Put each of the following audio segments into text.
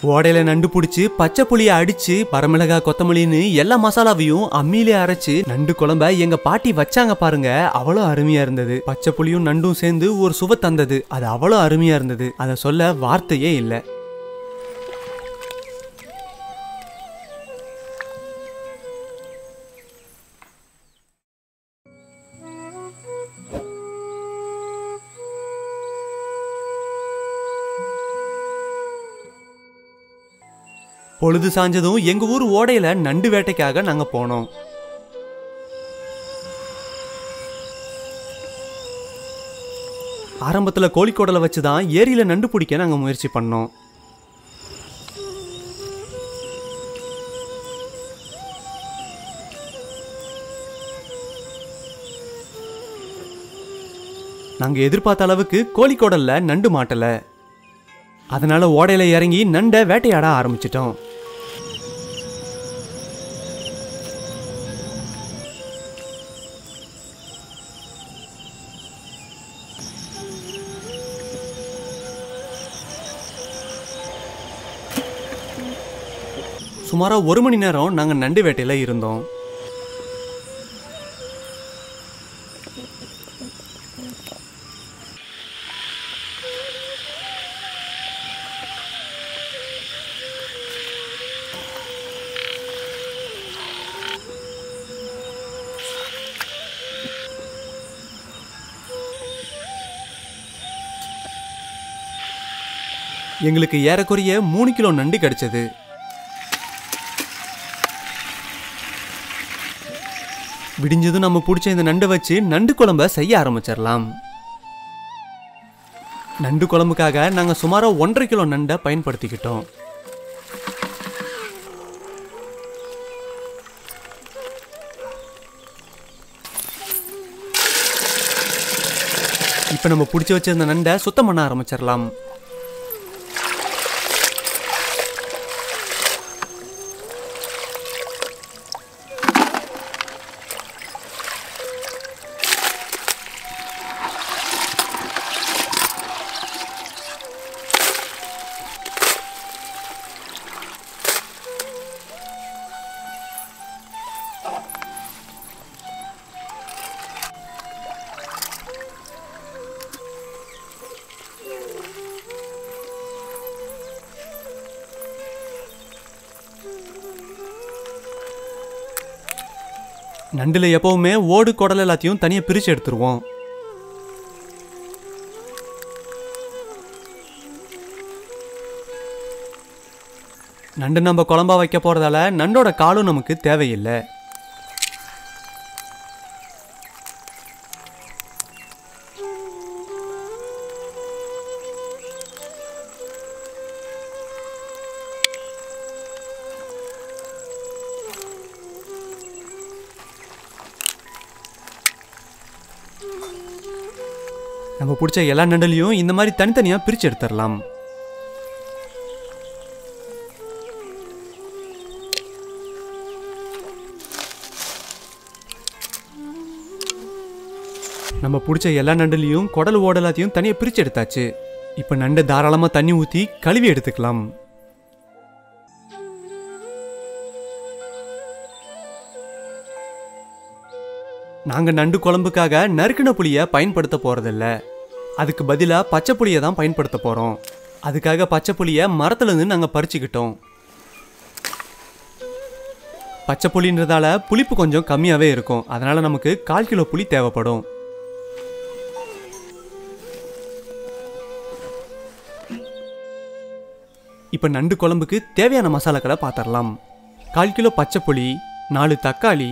ஓடையில நண்டு பிடிச்சி பச்சை புளிய அடிச்சு வரமிளகா கொத்தமல்லின்னு எல்லா மசாலாவையும் அம்மியிலே அரைச்சு நண்டு குழம்ப எங்க பாட்டி வச்சாங்க பாருங்க. அவ்வளோ அருமையா இருந்தது. பச்சை புளியும் நண்டும் சேர்ந்து ஒரு சுவை தந்தது. அது அவ்வளோ அருமையா இருந்தது. அதை சொல்ல வார்த்தையே இல்லை. பொழுது சாஞ்சதும் எங்க ஊர் ஓடையில நண்டு வேட்டைக்காக நாங்க போனோம். ஆரம்பத்துல கோழிக்கோடலை வச்சுதான் ஏரியில நண்டு பிடிக்க நாங்க முயற்சி பண்ணோம். நாங்க எதிர்பார்த்த அளவுக்கு கோழிக்கோடல்ல நண்டு மாட்டல. அதனால ஓடையில இறங்கி நண்டை வேட்டையாட ஆரம்பிச்சிட்டோம். சுமாரா 1 மணி நேரம் நாங்க நண்டு வேட்டையில இருந்தோம். எங்களுக்கு ஏறக்குறைய 3 கிலோ நண்டு கிடைச்சது. விடிஞ்சதும் நம்ம பிடிச்ச இந்த நண்டை வச்சு நண்டு குழம்ப செய்ய ஆரம்பிச்சிடலாம். நண்டு குழம்புக்காக நாங்க சுமாரா 1.5 கிலோ நண்டை பயன்படுத்திக்கிட்டோம். இப்ப நம்ம பிடிச்சி வச்சிருந்த நண்டை சுத்தம் பண்ண ஆரம்பிச்சிடலாம். நண்டுல எப்பவுமே ஓடு குடல் எல்லாத்தையும் தனியா பிரிச்சு எடுத்துருவோம். நண்டு நம்ம குழம்பா வைக்க போறதால நண்டோட காலும் நமக்கு தேவையில்லை. நம்ம பிடிச்ச எல்லா நண்டுலையும் இந்த மாதிரி தனித்தனியா பிரிச்சு எடுத்துடலாம். நம்ம பிடிச்ச எல்லா நண்டுலையும் குடல் ஓடலாத்தையும் தனியா பிரிச்சு எடுத்தாச்சு. இப்ப நண்டை தாராளமா தண்ணி ஊத்தி கழுவி எடுத்துக்கலாம். நாங்க நண்டு குழம்புக்காக நறுக்கின புளிய பயன்படுத்த போறதில்ல. அதுக்கு பதிலா பச்சை புளியை தான் பயன்படுத்த போறோம். அதுக்காக பச்சை புளிய மரத்துல இருந்து நாங்க பறிச்சுக்கிட்டோம். பச்சை புளின்றதால புளிப்பு கொஞ்சம் கம்மியாவே இருக்கும். அதனால நமக்கு 1/4 கிலோ புளி தேவைப்படும். இப்ப நண்டு குழம்புக்கு தேவையான மசாலாக்களை பார்த்துடலாம். 1/4 கிலோ பச்சை புளி, 4 தக்காளி,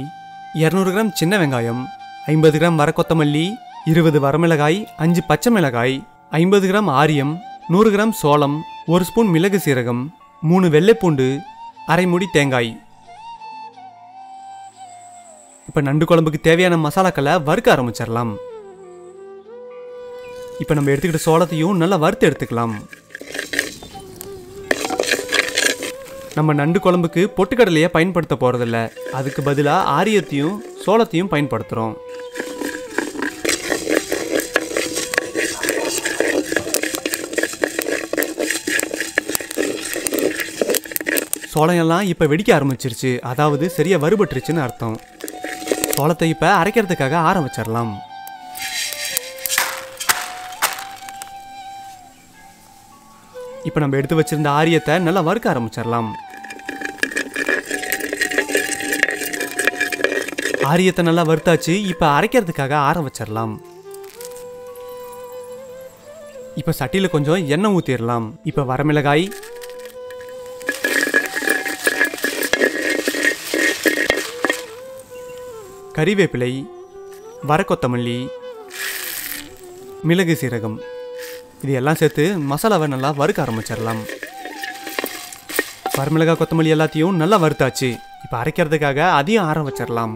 200 கிராம் சின்ன வெங்காயம், 50 கிராம் வரக்கொத்தமல்லி, 20 வரமிளகாய், 5 பச்சை மிளகாய், 50 கிராம் ஆரியம், 100 கிராம் சோளம், 1 ஸ்பூன் மிளகு சீரகம், 3 வெள்ளைப்பூண்டு, அரை மூடி தேங்காய். இப்ப நண்டு குழம்புக்கு தேவையான மசாலாக்களை வறுக்க ஆரம்பிச்சிடலாம். இப்ப நம்ம எடுத்துக்கிட்ட சோளத்தையும் நல்லா வறுத்து எடுத்துக்கலாம். நம்ம நண்டு குழம்புக்கு பொட்டுக்கடலையை பயன்படுத்த போறதில்ல. அதுக்கு பதிலாக ஆரியத்தையும் சோளத்தையும் பயன்படுத்துகிறோம். சோளம் எல்லாம் இப்போ வெடிக்க ஆரம்பிச்சிருச்சு, அதாவது சரியா வறுபட்டுருச்சுன்னு அர்த்தம். சோளத்தை இப்போ அரைக்கிறதுக்காக ஆற வச்சிடலாம். இப்போ நம்ம எடுத்து வச்சிருந்த ஆரியத்தை நல்லா வறுக்க ஆரம்பிச்சிடலாம். ஆரியத்தை நல்லா வறுத்தாச்சு. இப்போ அரைக்கிறதுக்காக ஆற வச்சிடலாம். இப்போ சட்டியில் கொஞ்சம் எண்ணெய் ஊற்றிடலாம். இப்போ வரமிளகாய், கறிவேப்பிலை, வரக்கொத்தமல்லி, மிளகு, சீரகம் இது எல்லாம் சேர்த்து மசாலாவை நல்லா வறுக்க ஆரம்பிச்சிடலாம். வரமிளகாய், கொத்தமல்லி எல்லாத்தையும் நல்லா வறுத்தாச்சு. இப்போ அரைக்கிறதுக்காக அதையும் ஆற வச்சிடலாம்.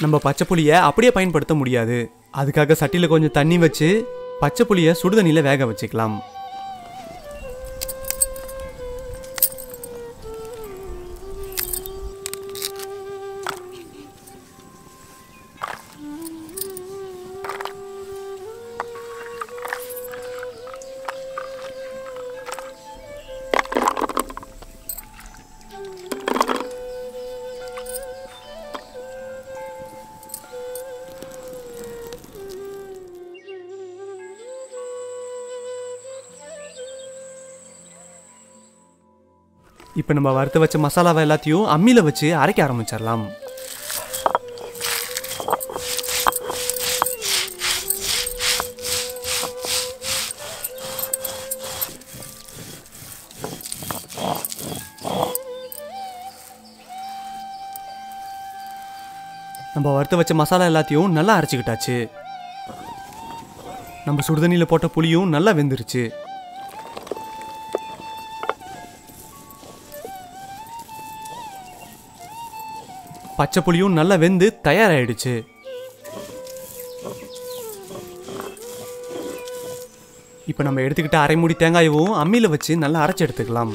நம்ம பச்சை புளியை அப்படியே பயன்படுத்த முடியாது. அதுக்காக சட்டியில் கொஞ்சம் தண்ணி வச்சு பச்சை புளியை சுடுதண்ணியில் வேக வச்சுக்கலாம். இப்போ நம்ம வறுத்து வச்ச மசாலாவை எல்லாத்தையும் அம்மியில் வச்சு அரைக்க ஆரம்பிச்சிடலாம். நம்ம வறுத்து வச்ச மசாலா எல்லாத்தையும் நல்லா அரைச்சிக்கிட்டாச்சு. நம்ம சுடுதண்ணியில் போட்ட புளியும் நல்லா வெந்துருச்சு. பச்சை புளியும் நல்லா வெந்து தயாராகிடுச்சு. இப்போ நம்ம எடுத்துக்கிட்ட அரை மூடி தேங்காயவும் அம்மியில் வச்சு நல்லா அரைச்சி எடுத்துக்கலாம்.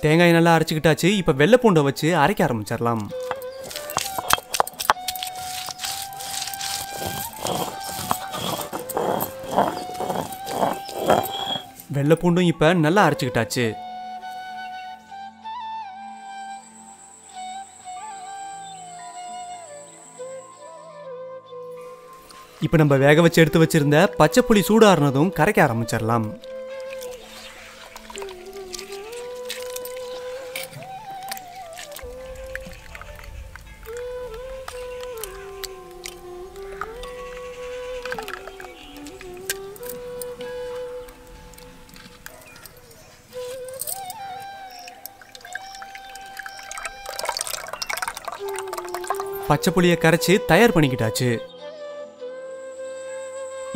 தேங்காய் நல்லா அரைச்சிக்கிட்டாச்சு. இப்போ வெள்ளை பூண்டை வச்சு அரைக்க ஆரம்பிச்சிடலாம். வெள்ளை பூண்டும் இப்போ நல்லா அரைச்சிக்கிட்டாச்சு. இப்போ நம்ம வேக வச்சு எடுத்து வச்சிருந்த பச்சை புளி சூடாறுனதும் கரைக்க ஆரம்பிச்சிடலாம். பச்சை புளியை கரைச்சி தயார் பண்ணிக்கிட்டாச்சு.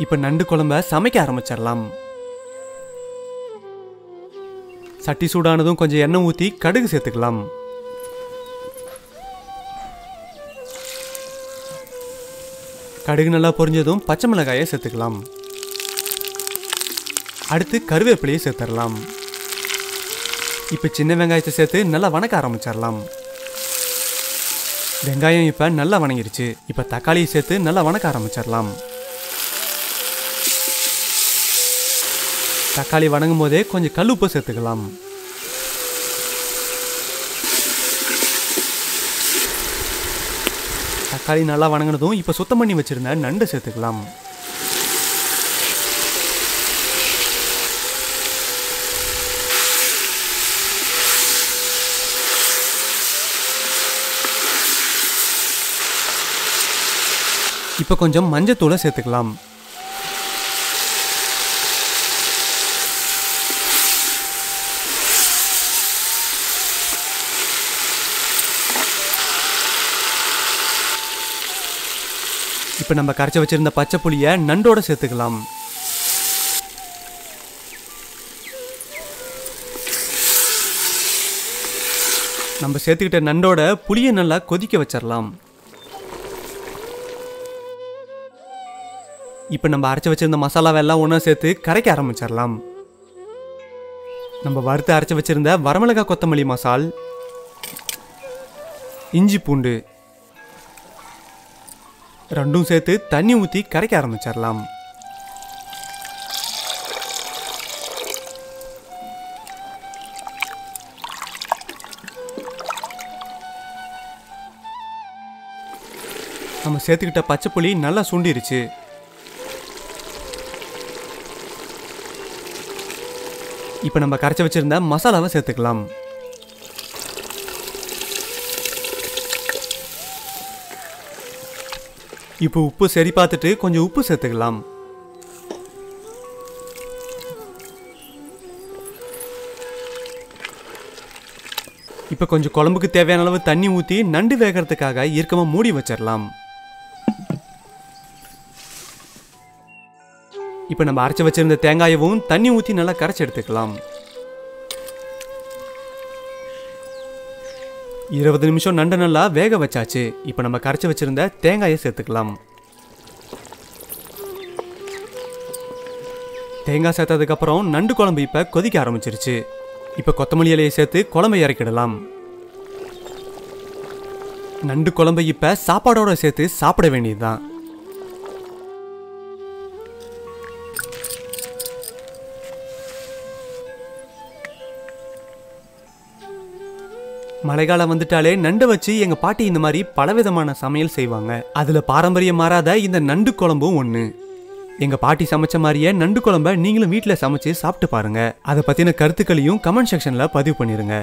இப்போ நண்டு குழம்ப சமைக்க ஆரம்பிச்சிடலாம். சட்டி சூடானதும் கொஞ்சம் எண்ணெய் ஊற்றி கடுகு சேர்த்துக்கலாம். கடுகு நல்லா பொரிஞ்சதும் பச்சை மிளகாயை சேர்த்துக்கலாம். அடுத்து கருவேப்பிலையை சேர்த்துடலாம். இப்போ சின்ன வெங்காயத்தை சேர்த்து நல்லா வணக்க ஆரம்பிச்சிடலாம். வெங்காயம் இப்போ நல்லா வணங்கிருச்சு. இப்போ தக்காளியை சேர்த்து நல்லா வணக்க ஆரம்பிச்சிடலாம். தக்காளி வணங்கும் போதே கொஞ்சம் கல் உப்பு சேர்த்துக்கலாம். தக்காளி நல்லா வணங்கினதும் இப்போ சுத்தம் பண்ணி வச்சிருந்த நண்டு சேர்த்துக்கலாம். இப்போ கொஞ்சம் மஞ்சத்தூளை சேர்த்துக்கலாம். இப்போ நம்ம கரைச்சி வச்சிருந்த பச்சை புளியை நண்டோட சேர்த்துக்கலாம். நம்ம சேர்த்துக்கிட்ட நண்டோட புளியை நல்லா கொதிக்க வச்சிடலாம். இப்போ நம்ம அரைச்சி வச்சிருந்த மசாலாவெல்லாம் ஒன்றா சேர்த்து கரைக்க ஆரம்பிச்சிடலாம். நம்ம வறுத்து அரைச்சி வச்சிருந்த வரமிளகாய் கொத்தமல்லி மசால், இஞ்சி பூண்டு ரெண்டும் சேர்த்து தண்ணி ஊற்றி கரைக்க ஆரம்பிச்சிடலாம். நம்ம சேர்த்துக்கிட்ட பச்சை புளி நல்லா சுண்டிருச்சு. இப்போ நம்ம கரைச்சி வச்சிருந்த மசாலாவை சேர்த்துக்கலாம். இப்போ உப்பு சரி பார்த்துட்டு கொஞ்சம் உப்பு சேர்த்துக்கலாம். இப்போ கொஞ்சம் குழம்புக்கு தேவையான அளவு தண்ணி ஊற்றி நண்டு வேகிறதுக்காக இறுக்கமாக மூடி வச்சிடலாம். இப்போ நம்ம அரைச்சி வச்சிருந்த தேங்காயவும் தண்ணி ஊற்றி நல்லா கரைச்சி எடுத்துக்கலாம். 20 நிமிஷம் நண்டு நல்லா வேக வச்சாச்சு. இப்போ நம்ம கரைச்சி வச்சிருந்த தேங்காயை சேர்த்துக்கலாம். தேங்காய் சேர்த்ததுக்கப்புறம் நண்டு குழம்பு இப்போ கொதிக்க ஆரம்பிச்சிருச்சு. இப்போ கொத்தமல்லி இலையை சேர்த்து குழம்பை இறக்கிடலாம். நண்டு குழம்பை இப்போ சாப்பாடோட சேர்த்து சாப்பிட வேண்டியதுதான். மழைக்காலம் வந்துட்டாலே நண்டை வச்சு எங்க பாட்டி இந்த மாதிரி பலவிதமான சமையல் செய்வாங்க. அதுல பாரம்பரியம் மாறாத இந்த நண்டு குழம்பும் ஒண்ணு. எங்க பாட்டி சமைச்ச மாதிரியே நண்டு குழம்ப நீங்களும் வீட்டுல சமைச்சு சாப்பிட்டு பாருங்க. அதை பத்தின கருத்துக்களையும் கமெண்ட் செக்ஷன்ல பதிவு பண்ணிருங்க.